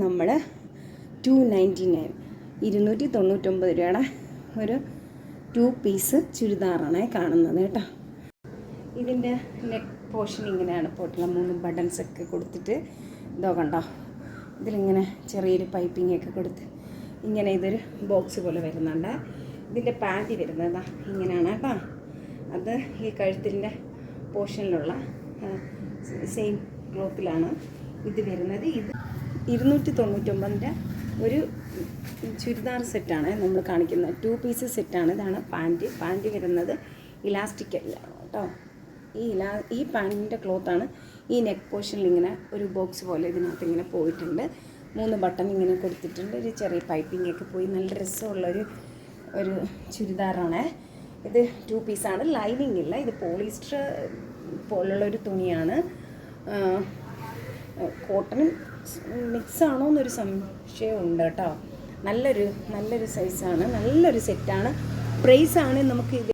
നമ്മൾ 299 299 രൂപയുടെ ഒരു 2 പീസ് ചുരിദാറാണ് കാണുന്നത് കേട്ടോ. ഇതിൻ്റെ നെക്ക് പോർഷൻ ഇങ്ങനെയാണ് പോയിട്ടുള്ള 3 ബട്ടൺസൊക്കെ കൊടുത്തിട്ട് ഇതോ കണ്ടോ, ഇതിലിങ്ങനെ ചെറിയൊരു പൈപ്പിംഗ് ഒക്കെ കൊടുത്ത് ഇങ്ങനെ ഇതൊരു ബോക്സ് പോലെ വരുന്നുണ്ട്. ഇതിൻ്റെ പാൻറ്റി വരുന്നത് ഇങ്ങനെയാണ് കേട്ടോ. അത് ഈ കഴുത്തിൻ്റെ പോർഷനിലുള്ള സെയിം ക്ലോത്തിലാണ് ഇത് വരുന്നത്. ഇത് 299 ഒരു ചുരിദാർ സെറ്റാണ് നമ്മൾ കാണിക്കുന്നത്. 2 പീസ് സെറ്റാണ്. ഇതാണ് പാൻറ്റ് വരുന്നത് ഇലാസ്റ്റിക് അല്ല കേട്ടോ. ഈ പാൻറ്റിൻ്റെ ക്ലോത്താണ് ഈ നെക്ക് പോർഷനിൽ ഇങ്ങനെ ഒരു ബോക്സ് പോലെ ഇതിനകത്ത് ഇങ്ങനെ പോയിട്ടുണ്ട്. 3 ബട്ടൺ ഇങ്ങനെ കൊടുത്തിട്ടുണ്ട്. ഒരു ചെറിയ പൈപ്പിംഗ് ഒക്കെ പോയി നല്ല രസമുള്ളൊരു ചുരിദാറാണ്. ഇത് 2 പീസാണ്. ലൈനിങ് ഇല്ല. ഇത് പോളിസ്റ്റർ പോലുള്ളൊരു തുണിയാണ്. കോട്ടൺ മിക്സാണോ എന്നൊരു സംശയമുണ്ട് കേട്ടോ. നല്ലൊരു സൈസാണ്, നല്ലൊരു സെറ്റാണ്. പ്രൈസാണ് നമുക്ക് ഇത്